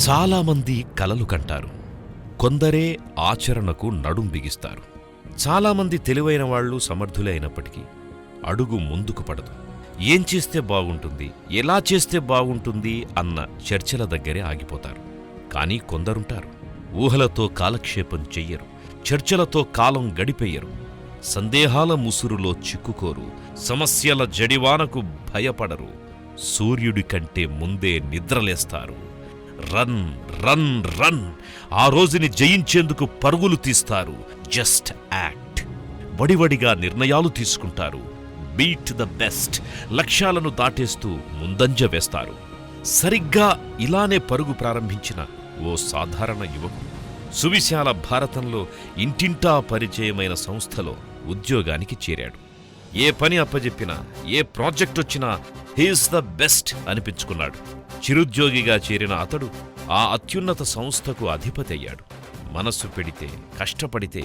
చాలామంది కలలు కంటారు, కొందరే ఆచరణకు నడుం బిగిస్తారు. చాలామంది తెలివైన వాళ్ళు, సమర్థులే అయినప్పటికీ అడుగు ముందుకు పడదు. ఏం చేస్తే బాగుంటుంది, ఎలా చేస్తే బాగుంటుంది అన్న చర్చల దగ్గరే ఆగిపోతారు. కానీ కొందరుంటారు, ఊహలతో కాలక్షేపం చెయ్యరు, చర్చలతో కాలం గడిపెయ్యరు, సందేహాల ముసురులో చిక్కుకోరు, సమస్యల జడివానకు భయపడరు, సూర్యుడి కంటే ముందే నిద్రలేస్తారు. రన్ రన్ రన్, ఆ రోజుని జయించేందుకు పరుగులు తీస్తారు. జస్ట్ యాక్ట్, వడివడిగా నిర్ణయాలు తీసుకుంటారు. బీట్ ద బెస్ట్, లక్ష్యాలను దాటేస్తూ ముందంజ వేస్తారు. సరిగ్గా ఇలానే పరుగు ప్రారంభించిన ఓ సాధారణ యువకుడు సువిశాల భారతంలో ఇంటింటా పరిచయమైన సంస్థలో ఉద్యోగానికి చేరాడు. ఏ పని అప్పజెప్పినా, ఏ ప్రాజెక్టొచ్చినా హీఈస్ ద బెస్ట్ అనిపించుకున్నాడు. చిరుద్యోగిగా చేరిన అతడు ఆ అత్యున్నత సంస్థకు అధిపతి అయ్యాడు. మనస్సు పెడితే, కష్టపడితే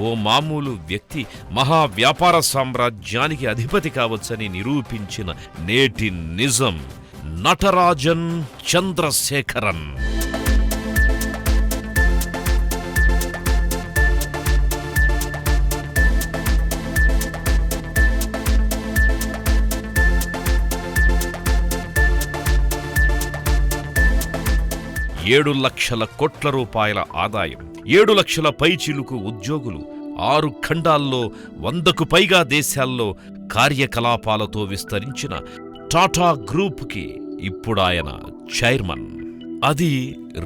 ఓ మామూలు వ్యక్తి మహావ్యాపార సామ్రాజ్యానికి అధిపతి కావచ్చని నిరూపించిన నేటి నిజం నటరాజన్ చంద్రశేఖరన్. 7 లక్షల కోట్ల రూపాయల ఆదాయం, 7 లక్షల పైచిలుకు ఉద్యోగులు, 6 ఖండాల్లో 100కు పైగా దేశాల్లో కార్యకలాపాలతో విస్తరించిన టాటా గ్రూప్కి ఇప్పుడాయన చైర్మన్. అది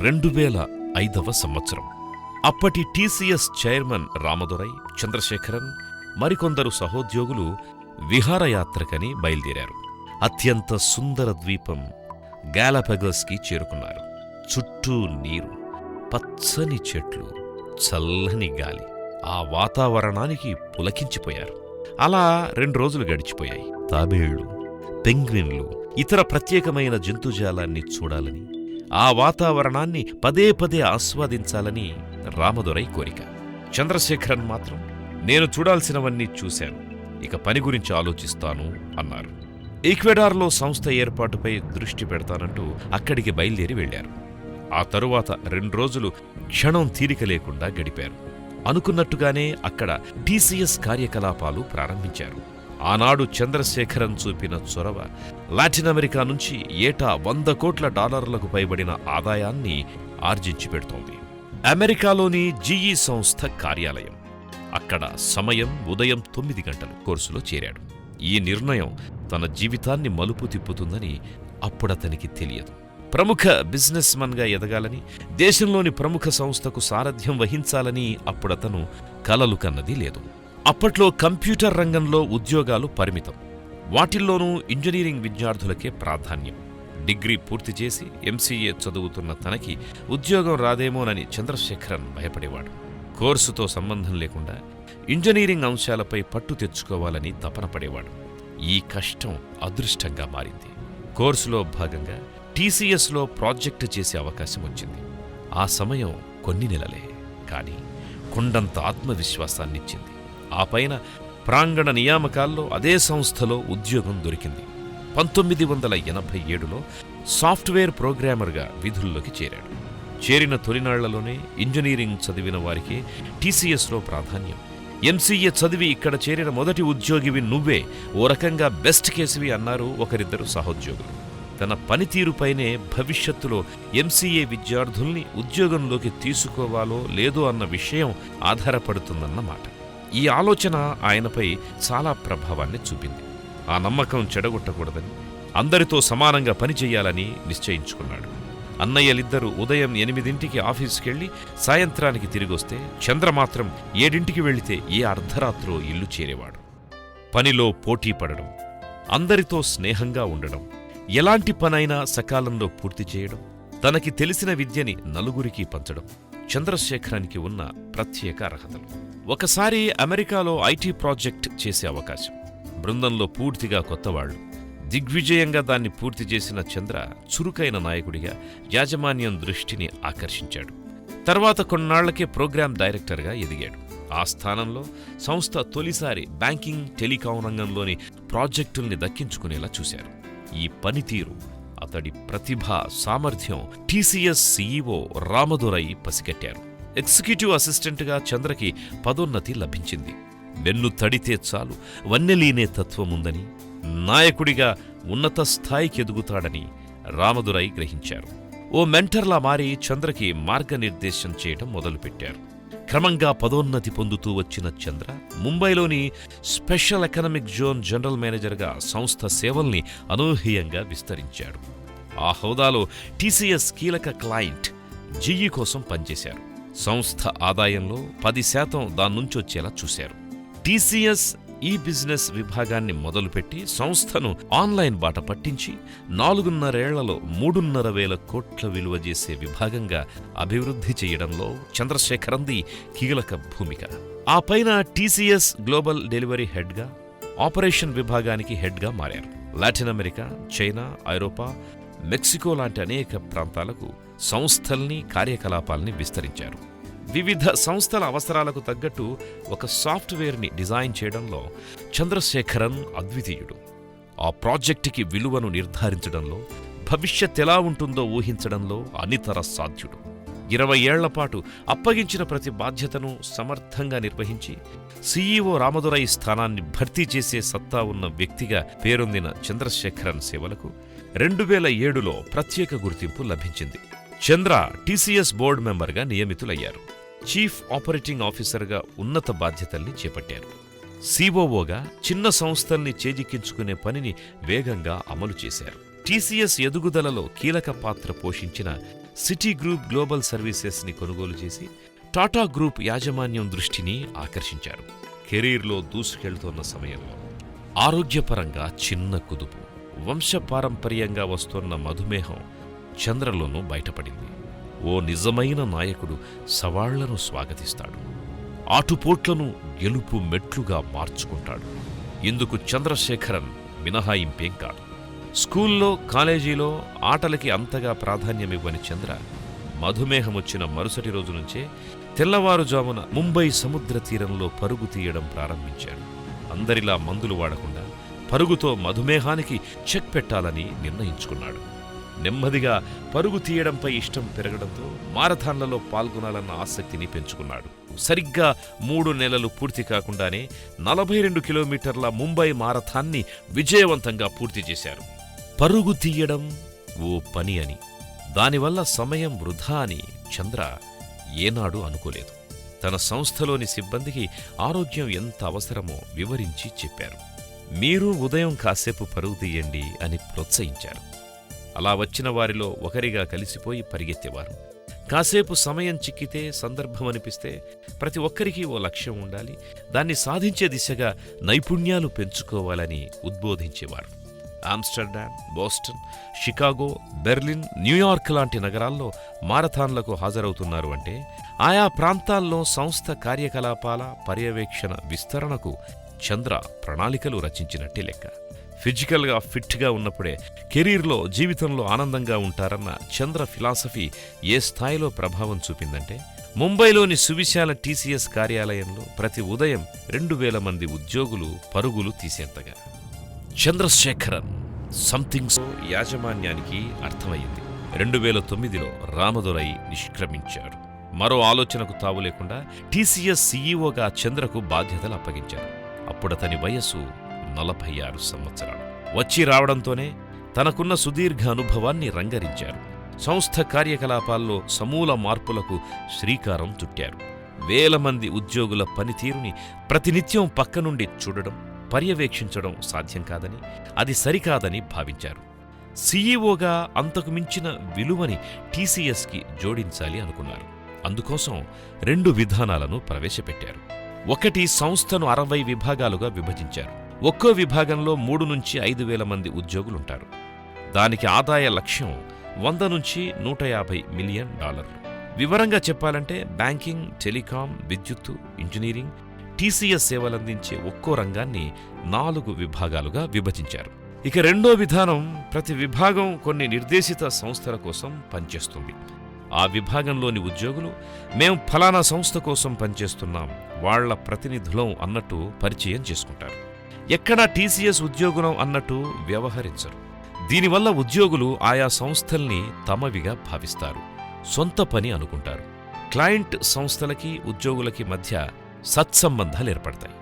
2005వ సంవత్సరం. అప్పటి టీసీఎస్ చైర్మన్ రామదురై, చంద్రశేఖరన్ మరికొందరు సహోద్యోగులు విహారయాత్రకని బయలుదేరారు. అత్యంత సుందర ద్వీపం గాలాపగోస్కి చేరుకున్నారు. చుట్టూ నీరు, పచ్చని చెట్లు, చల్లని గాలి, ఆ వాతావరణానికి పులకించిపోయారు. అలా 2 రోజులు గడిచిపోయాయి. తాబేళ్లు, పెంగ్విన్లు, ఇతర ప్రత్యేకమైన జంతుజాలాన్ని చూడాలని, ఆ వాతావరణాన్ని పదే పదే ఆస్వాదించాలని రామదురై కోరిక. చంద్రశేఖరన్ మాత్రం నేను చూడాల్సినవన్నీ చూశాను, ఇక పని గురించి ఆలోచిస్తాను అన్నారు. ఈక్వెడార్లో సంస్థ ఏర్పాటుపై దృష్టి పెడతానంటూ అక్కడికి బయలుదేరి వెళ్లారు. ఆ తరువాత 2 రోజులు క్షణం తీరిక లేకుండా గడిపారు. అనుకున్నట్టుగానే అక్కడ టీసీఎస్ కార్యకలాపాలు ప్రారంభించారు. ఆనాడు చంద్రశేఖరన్ చూపిన చొరవ లాటిన్ అమెరికా నుంచి ఏటా $100 కోట్ల పైబడిన ఆదాయాన్ని ఆర్జించి పెడుతోంది. అమెరికాలోని జీఈ సంస్థ కార్యాలయం. అక్కడ సమయం ఉదయం 9 గంటలు. కోర్సులో చేరాడు. ఈ నిర్ణయం తన జీవితాన్ని మలుపు తిప్పుతుందని అప్పుడతనికి తెలియదు. ప్రముఖ బిజినెస్ మన్గా ఎదగాలని, దేశంలోని ప్రముఖ సంస్థకు సారథ్యం వహించాలని అప్పుడతను కలలు కన్నది లేదు. అప్పట్లో కంప్యూటర్ రంగంలో ఉద్యోగాలు పరిమితం. వాటిల్లోనూ ఇంజనీరింగ్ విద్యార్థులకే ప్రాధాన్యం. డిగ్రీ పూర్తి చేసి ఎంసీఏ చదువుతున్న తనకి ఉద్యోగం రాదేమోనని చంద్రశేఖరన్ భయపడేవాడు. కోర్సుతో సంబంధం లేకుండా ఇంజనీరింగ్ అంశాలపై పట్టు తెచ్చుకోవాలని తపన పడేవాడు. ఈ కష్టం అదృష్టంగా మారింది. కోర్సులో భాగంగా టీసీఎస్లో ప్రాజెక్టు చేసే అవకాశం వచ్చింది. ఆ సమయం కొన్ని నెలలే, కానీ కొండంత ఆత్మవిశ్వాసాన్నిచ్చింది. ఆ పైన ప్రాంగణ నియామకాల్లో అదే సంస్థలో ఉద్యోగం దొరికింది. 1987లో సాఫ్ట్వేర్ ప్రోగ్రామర్గా విధుల్లోకి చేరాడు. చేరిన తొలినాళ్లలోనే ఇంజనీరింగ్ చదివిన వారికే టీసీఎస్లో ప్రాధాన్యం. ఎంసీఏ చదివి ఇక్కడ చేరిన మొదటి ఉద్యోగివి నువ్వే, ఓ రకంగా బెస్ట్ కేసువి అన్నారు ఒకరిద్దరు సహోద్యోగులు. తన పనితీరుపైనే భవిష్యత్తులో ఎంసీఏ విద్యార్థుల్ని ఉద్యోగంలోకి తీసుకోవాలో లేదో అన్న విషయం ఆధారపడుతుందన్నమాట. ఈ ఆలోచన ఆయనపై చాలా ప్రభావాన్ని చూపింది. ఆ నమ్మకం చెడగొట్టకూడదని, అందరితో సమానంగా పనిచెయ్యాలని నిశ్చయించుకున్నాడు. అన్నయ్యలిద్దరూ ఉదయం 8ంటికి ఆఫీసుకెళ్లి సాయంత్రానికి తిరిగొస్తే చంద్ర మాత్రం 7ంటికి వెళితే ఏ అర్ధరాత్రో ఇల్లు చేరేవాడు. పనిలో పోటీ పడడం, అందరితో స్నేహంగా ఉండడం, ఎలాంటి పనైనా సకాలంలో పూర్తి చేయడం, తనకి తెలిసిన విద్యని నలుగురికి పంచడం చంద్రశేఖరానికి ఉన్న ప్రత్యేక అర్హతలు. ఒకసారి అమెరికాలో ఐటీ ప్రాజెక్ట్ చేసే అవకాశం. బృందంలో పూర్తిగా కొత్తవాళ్లు. దిగ్విజయంగా దాన్ని పూర్తి చేసిన చంద్ర చురుకైన నాయకుడిగా యాజమాన్యం దృష్టిని ఆకర్షించాడు. తర్వాత కొన్నాళ్లకే ప్రోగ్రాం డైరెక్టర్గా ఎదిగాడు. ఆ స్థానంలో సంస్థ తొలిసారి బ్యాంకింగ్, టెలికాం రంగంలోని ప్రాజెక్టుల్ని దక్కించుకునేలా చూశారు. ఈ పనితీరు అతడి ప్రతిభ, సామర్థ్యం టీసీఎస్ సీఈఓ రామదురై పసిగట్టారు. ఎగ్జిక్యూటివ్ అసిస్టెంట్గా చంద్రకి పదోన్నతి లభించింది. వెన్ను తడితే చాలు వన్నెలీనే తత్వముందని, నాయకుడిగా ఉన్నత స్థాయికి ఎదుగుతాడని రామదురై గ్రహించారు. ఓ మెంటర్లా మారి చంద్రకి మార్గనిర్దేశం చేయడం మొదలుపెట్టారు. క్రమంగా పదోన్నతి పొందుతూ వచ్చిన చంద్ర ముంబైలోని స్పెషల్ ఎకనామిక్ జోన్ జనరల్ మేనేజర్గా సంస్థ సేవల్ని అనూహ్యంగా విస్తరించాడు. ఆ హోదాలో టీసీఎస్ కీలక క్లయింట్ జిఈ కోసం పనిచేశారు. సంస్థ ఆదాయంలో 10% దాన్నుంచొచ్చేలా చూశారు. టీసీఎస్ ఈ బిజినెస్ విభాగాన్ని మొదలుపెట్టి సంస్థను ఆన్లైన్ బాట పట్టించి 4.5 ఏళ్లలో 3.5 కోట్ల విలువ చేసే విభాగంగా అభివృద్ధి చేయడంలో చంద్రశేఖరంది కీలక భూమిక. ఆ పైన టీసీఎస్ గ్లోబల్ డెలివరీ హెడ్గా, ఆపరేషన్ విభాగానికి హెడ్గా మారారు. లాటిన్ అమెరికా, చైనా, ఐరోపా, మెక్సికో లాంటి అనేక ప్రాంతాలకు సంస్థల్ని, కార్యకలాపాల్ని విస్తరించారు. వివిధ సంస్థల అవసరాలకు తగ్గట్టు ఒక సాఫ్ట్వేర్ని డిజైన్ చేయడంలో చంద్రశేఖరన్ అద్వితీయుడు. ఆ ప్రాజెక్టుకి విలువను నిర్ధారించడంలో, భవిష్యత్ ఎలా ఉంటుందో ఊహించడంలో అనితర సాధ్యుడు. 20 ఏళ్లపాటు అప్పగించిన ప్రతి బాధ్యతను సమర్థంగా నిర్వహించి సీఈఓ రామదురై స్థానాన్ని భర్తీ చేసే సత్తా ఉన్న వ్యక్తిగా పేరొందిన చంద్రశేఖరన్ సేవలకు 2007లో ప్రత్యేక గుర్తింపు లభించింది. చంద్ర టీసీఎస్ బోర్డు మెంబర్గా నియమితులయ్యారు. చీఫ్ ఆపరేటింగ్ ఆఫీసర్గా ఉన్నత బాధ్యతల్ని చేపట్టారు. సీఓఓగా చిన్న సంస్థల్ని చేజిక్కించుకునే పనిని వేగంగా అమలు చేశారు. టీసీఎస్ ఎదుగుదలలో కీలక పాత్ర పోషించిన సిటీ గ్రూప్ గ్లోబల్ సర్వీసెస్ని కొనుగోలు చేసి టాటా గ్రూప్ యాజమాన్యం దృష్టిని ఆకర్షించారు. కెరీర్లో దూసుకెళ్తున్న సమయంలో ఆరోగ్యపరంగా చిన్న కుదుపు, వంశపారంపర్యంగా వస్తున్న మధుమేహం చంద్రలోనూ బయటపడింది. ఓ నిజమైన నాయకుడు సవాళ్లను స్వాగతిస్తాడు, ఆటుపోట్లను గెలుపు మెట్లుగా మార్చుకుంటాడు. ఇందుకు చంద్రశేఖరన్ మినహాయింపేం కాడు. స్కూల్లో, కాలేజీలో ఆటలకి అంతగా ప్రాధాన్యమివ్వని చంద్ర మధుమేహమొచ్చిన మరుసటి రోజు నుంచే తెల్లవారుజామున ముంబై సముద్ర తీరంలో పరుగు తీయడం ప్రారంభించాడు. అందరిలా మందులు వాడకుండా పరుగుతో మధుమేహానికి చెక్ పెట్టాలని నిర్ణయించుకున్నాడు. నెమ్మదిగా పరుగు తీయడంపై ఇష్టం పెరగడంతో మారథాన్లలో పాల్గొనాలన్న ఆసక్తిని పెంచుకున్నాడు. సరిగ్గా 3 నెలలు పూర్తి కాకుండానే 42 కిలోమీటర్ల ముంబై మారథాన్ని విజయవంతంగా పూర్తి చేశారు. పరుగు తీయడం ఓ పని అని, దానివల్ల సమయం వృధా అని చంద్ర ఏనాడు అనుకోలేదు. తన సంస్థలోని సిబ్బందికి ఆరోగ్యం ఎంత అవసరమో వివరించి చెప్పారు. మీరు ఉదయం కాసేపు పరుగు తీయండి అని ప్రోత్సహించారు. అలా వచ్చిన వారిలో ఒకరిగా కలిసిపోయి పరిగెత్తేవారు. కాసేపు సమయం చిక్కితే, సందర్భమనిపిస్తే ప్రతి ఒక్కరికీ ఓ లక్ష్యం ఉండాలి, దాన్ని సాధించే దిశగా నైపుణ్యాలు పెంచుకోవాలని ఉద్బోధించేవారు. Amsterdam, Boston, Chicago, Berlin, New York లాంటి నగరాల్లో మారథాన్లకు హాజరవుతున్నారు అంటే ఆయా ప్రాంతాల్లో సంస్థ కార్యకలాపాల పర్యవేక్షణ విస్తరణకు చంద్ర ప్రణాళికలు రచించినట్టే లెక్క. ఫిజికల్గా ఫిట్గా ఉన్నప్పుడే కెరీర్లో, జీవితంలో ఆనందంగా ఉంటారన్న చంద్ర ఫిలాసఫీ ఏ స్థాయిలో ప్రభావం చూపిందంటే ముంబైలోని సువిశాల టీసీఎస్ కార్యాలయంలో ప్రతి ఉదయం 2000 మంది ఉద్యోగులు పరుగులు తీసేంతగా. చంద్రశేఖరన్ సంథింగ్స్ యాజమాన్యానికి అర్థమయ్యింది. 2009లో రామదురై నిష్క్రమించారు. మరో ఆలోచనకు తావు లేకుండా టీసీఎస్ సీఈఓగా చంద్రకు బాధ్యతలు అప్పగించారు. అప్పుడతని వయస్సు 46 సంవత్సరాలు. వచ్చి రావడంతోనే తనకున్న సుదీర్ఘ అనుభవాన్ని రంగరించారు. సంస్థ కార్యకలాపాల్లో సమూల మార్పులకు శ్రీకారం చుట్టారు. 1000 మంది ఉద్యోగుల పనితీరుని ప్రతినిత్యం పక్కనుండి చూడడం, పర్యవేక్షించడం సాధ్యం కాదని, అది సరికాదని భావించారు. సీఈఓగా అంతకు మించిన విలువని టీసీఎస్కి జోడించాలి అనుకున్నారు. అందుకోసం 2 విధానాలను ప్రవేశపెట్టారు. ఒకటి, సంస్థను 60 విభాగాలుగా విభజించారు. ఒక్కో విభాగంలో 3 నుంచి 5,000 మంది ఉద్యోగులుంటారు. దానికి ఆదాయ లక్ష్యం $100 నుంచి $150 మిలియన్. వివరంగా చెప్పాలంటే బ్యాంకింగ్, టెలికాం, విద్యుత్తు, ఇంజనీరింగ్, టీసీఎస్ సేవలందించే ఒక్కో రంగాన్ని 4 విభాగాలుగా విభజించారు. ఇక రెండో విధానం, ప్రతి విభాగం కొన్ని నిర్దేశిత సంస్థల కోసం పనిచేస్తుంది. ఆ విభాగంలోని ఉద్యోగులు మేం ఫలానా సంస్థ కోసం పనిచేస్తున్నాం, వాళ్ల ప్రతినిధులం అన్నట్టు పరిచయం చేసుకుంటారు. ఎక్కడా టీసీఎస్ ఉద్యోగులం అన్నట్టు వ్యవహరించరు. దీనివల్ల ఉద్యోగులు ఆయా సంస్థల్ని తమవిగా భావిస్తారు, సొంత పని అనుకుంటారు. క్లయింట్ సంస్థలకి ఉద్యోగులకి మధ్య సత్సంబంధాలేర్పడతాయి.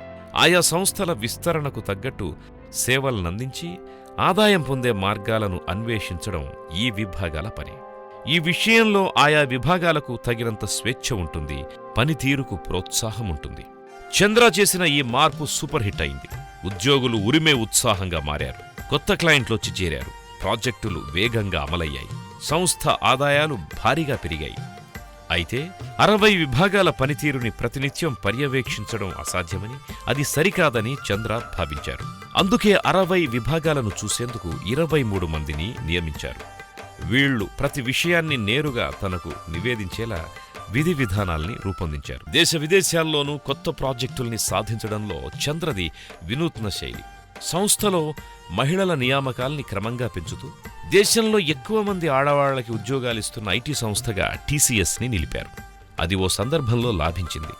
ఆయా సంస్థల విస్తరణకు తగ్గట్టు సేవలనందించి ఆదాయం పొందే మార్గాలను అన్వేషించడం ఈ విభాగాల పని. ఈ విషయంలో ఆయా విభాగాలకు తగినంత స్వేచ్ఛ ఉంటుంది, పనితీరుకు ప్రోత్సాహముంటుంది. చంద్ర చేసిన ఈ మార్పు సూపర్ హిట్ అయింది. ఉద్యోగులు ఉరిమే ఉత్సాహంగా మారారు. కొత్త క్లయింట్లొచ్చి చేరారు. ప్రాజెక్టులు వేగంగా అమలయ్యాయి. సంస్థ ఆదాయాలు భారీగా పెరిగాయి. అయితే 60 విభాగాల పనితీరుని ప్రతినిత్యం పర్యవేక్షించడం అసాధ్యమని, అది సరికాదని చంద్ర భావించారు. అందుకే 60 విభాగాలను చూసేందుకు 23 మందిని నియమించారు. వీళ్లు ప్రతి విషయాన్ని నేరుగా తనకు నివేదించేలా విధి విధానాల్ని రూపొందించారు. దేశ విదేశాల్లోనూ కొత్త ప్రాజెక్టుల్ని సాధించడంలో చంద్రది వినూత్న శైలి. సంస్థలో మహిళల నియామకాల్ని క్రమంగా పెంచుతూ దేశంలో ఎక్కువ మంది ఆడవాళ్లకి ఉద్యోగాలిస్తున్న ఐటీ సంస్థగా టీసీఎస్ని నిలిపారు. అది ఓ సందర్భంలో లాభించింది.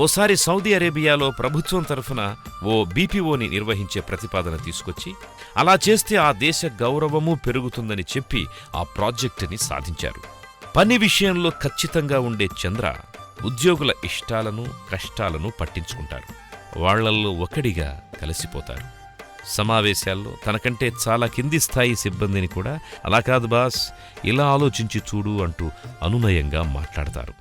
ఓసారి సౌదీ అరేబియాలో ప్రభుత్వం తరఫున ఓ బీపీఓని నిర్వహించే ప్రతిపాదన తీసుకొచ్చి, అలా చేస్తే ఆ దేశ గౌరవమూ పెరుగుతుందని చెప్పి ఆ ప్రాజెక్టుని సాధించారు. పని విషయంలో ఖచ్చితంగా ఉండే చంద్ర ఉద్యోగుల ఇష్టాలను కష్టాలను పట్టించుకుంటారు. వాళ్లల్లో ఒకడిగా కలిసిపోతారు. సమావేశాల్లో తనకంటే చాలా కింది స్థాయి సిబ్బందిని కూడా అలా కాదు బాస్, ఇలా ఆలోచించి చూడు అంటూ అనునయంగా మాట్లాడతారు.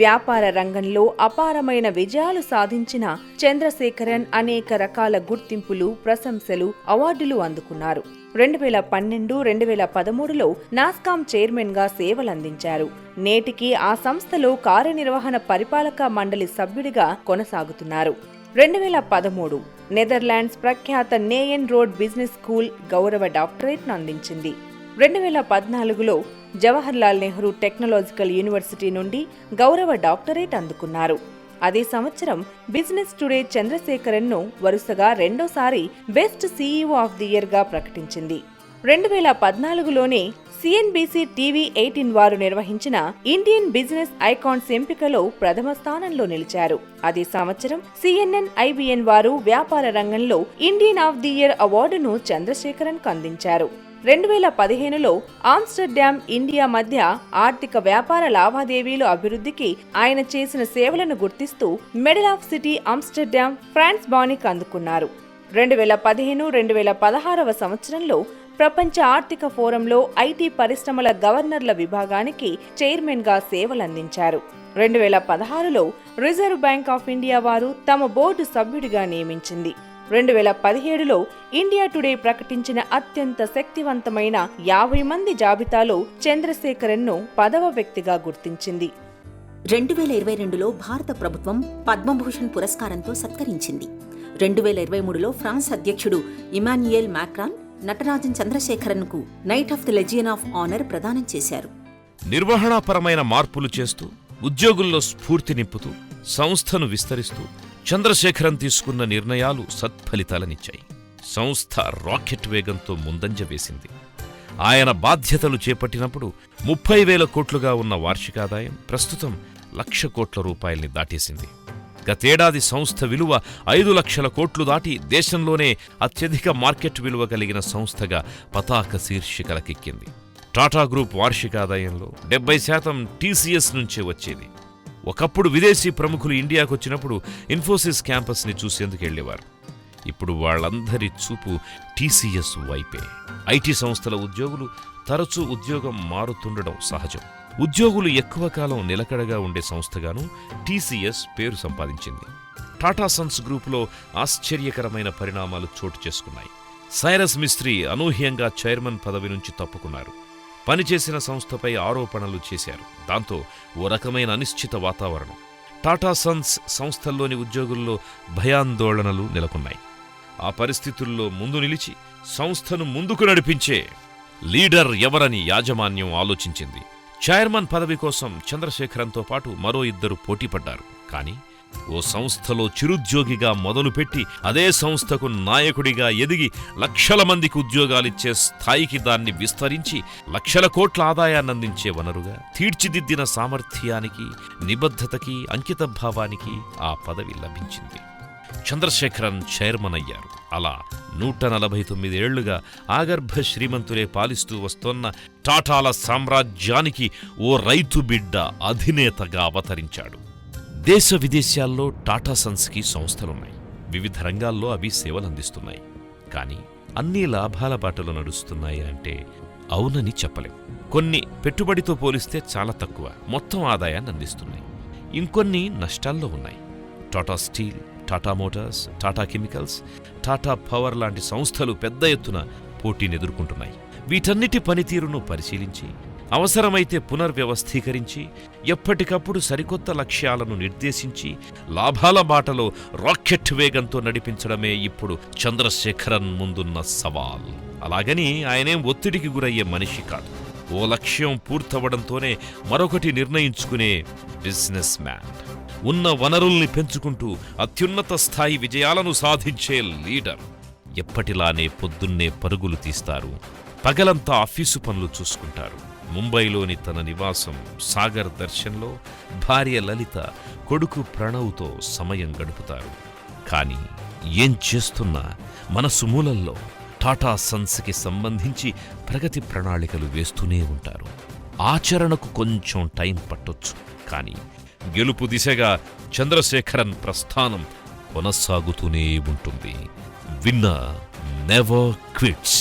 వ్యాపార రంగంలో అపారమైన విజయాలు సాధించిన చంద్రశేఖరన్ అనేక రకాల గుర్తింపులు, ప్రశంసలు, అవార్డులు అందుకున్నారు. 2012, 2013లో నాస్కామ్ చైర్మన్ గా సేవలందించారు. నేటికి ఆ సంస్థలో కార్యనిర్వహణ పరిపాలక మండలి సభ్యుడిగా కొనసాగుతున్నారు. 2013 నెదర్లాండ్స్ ప్రఖ్యాత నేయన్ రోడ్ బిజినెస్ స్కూల్ గౌరవ డాక్టరేట్ను అందించింది. 2014లో జవహర్లాల్ నెహ్రూ టెక్నాలజికల్ యూనివర్సిటీ నుండి గౌరవ డాక్టరేట్ అందుకున్నారు. అదే సంవత్సరం బిజినెస్ టుడే చంద్రశేఖరన్ను వరుసగా రెండోసారి best CEO of the year గా ప్రకటించింది. 2014లోనే సిఎన్బిసి టీవీ 18 వారు నిర్వహించిన ఇండియన్ బిజినెస్ ఐకాన్స్ ఎంపికలో ప్రథమ స్థానంలో నిలిచారు. అదే సంవత్సరం సిఎన్ఎన్ ఐబిఎన్ వారు వ్యాపార రంగంలో ఇండియన్ ఆఫ్ ది ఇయర్ అవార్డును చంద్రశేఖరన్కు అందించారు. 2015లో ఆమ్స్టర్డామ్, ఇండియా మధ్య ఆర్థిక వ్యాపార లావాదేవీలు అభివృద్ధికి ఆయన చేసిన సేవలను గుర్తిస్తూ medal of city Amsterdam Frans Banninck అందుకున్నారు. 2015, 2016వ సంవత్సరంలో ప్రపంచ ఆర్థిక ఫోరంలో ఐటీ పరిశ్రమల గవర్నర్ల విభాగానికి చైర్మన్ గా సేవలందించారు. 2016లో రిజర్వ్ బ్యాంక్ ఆఫ్ ఇండియా వారు తమ బోర్డు సభ్యుడిగా నియమించింది. 2017లో ఇండియా టుడే ప్రకటించిన అత్యంత శక్తివంతమైన 50 మంది జాబితాలో చంద్రశేఖరన్ను 10వ వ్యక్తిగా గుర్తించింది. 2022లో భారత ప్రభుత్వం పద్మభూషణ్ పురస్కారంతో సత్కరించింది. 2023లో ఫ్రాన్స్ అధ్యక్షుడు ఇమాన్యుయేల్ మాక్రాన్ నటరాజన్ చంద్రశేఖరన్కు knight of the legion of honour ప్రదానం చేశారు. నిర్వహణాపరమైన మార్పులు చేస్తూ, ఉద్యోగుల్లో స్ఫూర్తి నింపుతూ, సంస్థను విస్తరిస్తూ చంద్రశేఖరన్ తీసుకున్న నిర్ణయాలు సత్ఫలితాలనిచ్చాయి. సంస్థ రాకెట్ వేగంతో ముందంజ వేసింది. ఆయన బాధ్యతలు చేపట్టినప్పుడు 30,000 కోట్లుగా ఉన్న వార్షికాదాయం ప్రస్తుతం 1,00,000 కోట్ల రూపాయల్ని దాటేసింది. గతేడాది సంస్థ విలువ 5 లక్షల కోట్లు దాటి దేశంలోనే అత్యధిక మార్కెట్ విలువ కలిగిన సంస్థగా పతాక శీర్షికలకెక్కింది. టాటా గ్రూప్ వార్షికాదాయంలో 70% టీసీఎస్ నుంచే వచ్చేది. ఒకప్పుడు విదేశీ ప్రముఖులు ఇండియాకొచ్చినప్పుడు ఇన్ఫోసిస్ క్యాంపస్ని చూసేందుకెళ్లేవారు. ఇప్పుడు వాళ్లందరి చూపు టీసీఎస్ వైపే. ఐటీ సంస్థల ఉద్యోగులు తరచూ ఉద్యోగం మారుతుండడం సహజం. ఉద్యోగులు ఎక్కువ కాలం నిలకడగా ఉండే సంస్థగాను టీసీఎస్ పేరు సంపాదించింది. టాటా సన్స్ గ్రూపులో ఆశ్చర్యకరమైన పరిణామాలు చోటు చేసుకున్నాయి. సైరస్ మిస్త్రీ అనూహ్యంగా చైర్మన్ పదవి నుంచి తప్పుకున్నారు. పనిచేసిన సంస్థపై ఆరోపణలు చేశారు. దాంతో ఓ రకమైన అనిశ్చిత వాతావరణం. టాటా సన్స్ సంస్థల్లోని ఉద్యోగుల్లో భయాందోళనలు నెలకొన్నాయి. ఆ పరిస్థితుల్లో ముందు నిలిచి సంస్థను ముందుకు నడిపించే లీడర్ ఎవరని యాజమాన్యం ఆలోచించింది. చైర్మన్ పదవి కోసం చంద్రశేఖరన్తో పాటు మరో 2 పోటీపడ్డారు. కానీ ఓ సంస్థలో చిరుద్యోగిగా మొదలుపెట్టి అదే సంస్థకు నాయకుడిగా ఎదిగి లక్షల మందికి ఉద్యోగాలిచ్చే స్థాయికి దాన్ని విస్తరించి లక్షల కోట్ల ఆదాయాన్నందించే వనరుగా తీర్చిదిద్దిన సామర్థ్యానికి, నిబద్ధతకి, అంకితభావానికి ఆ పదవి లభించింది. చంద్రశేఖరన్ చైర్మన్ అయ్యారు. అలా 149 ఏళ్లుగా ఆగర్భ శ్రీమంతులే పాలిస్తూ వస్తోన్న టాటాల సామ్రాజ్యానికి ఓ రైతు బిడ్డ అధినేతగా అవతరించాడు. దేశ విదేశాల్లో టాటా సన్స్కి సంస్థలున్నాయి. వివిధ రంగాల్లో అవి సేవలందిస్తున్నాయి. కానీ అన్నీ లాభాల బాటలో నడుస్తున్నాయి అంటే అవునని చెప్పలేం. కొన్ని పెట్టుబడితో పోలిస్తే చాలా తక్కువ మొత్తం ఆదాయాన్ని అందిస్తున్నాయి. ఇంకొన్ని నష్టాల్లో ఉన్నాయి. Tata steel, Tata Motors, Tata chemicals, Tata power లాంటి సంస్థలు పెద్ద ఎత్తున పోటీని ఎదుర్కొంటున్నాయి. వీటన్నిటి పనితీరును పరిశీలించి అవసరమైతే పునర్వ్యవస్థీకరించి ఎప్పటికప్పుడు సరికొత్త లక్ష్యాలను నిర్దేశించి లాభాల బాటలో రాకెట్ వేగంతో నడిపించడమే ఇప్పుడు చంద్రశేఖరన్ ముందున్న సవాల్. అలాగని ఆయనేం ఒత్తిడికి గురయ్యే మనిషి కాదు. ఓ లక్ష్యం పూర్తవడంతోనే మరొకటి నిర్ణయించుకునే బిజినెస్ మ్యాన్. ఉన్న వనరుల్ని పెంచుకుంటూ అత్యున్నత స్థాయి విజయాలను సాధించే లీడర్. ఎప్పటిలానే పొద్దున్నే పరుగులు తీస్తారు, పగలంతా ఆఫీసు పనులు చూసుకుంటారు. ముంబైలోని తన నివాసం సాగర్ దర్శన్లో భార్య లలిత, కొడుకు ప్రణవ్తో సమయం గడుపుతారు. కానీ ఏం చేస్తున్నా మనసు మూలల్లో టాటా సన్స్కి సంబంధించి ప్రగతి ప్రణాళికలు వేస్తూనే ఉంటారు. ఆచరణకు కొంచెం టైం పట్టొచ్చు, కానీ గెలుపు దిశగా చంద్రశేఖరన్ ప్రస్థానం కొనసాగుతూనే ఉంటుంది. Winner never quits.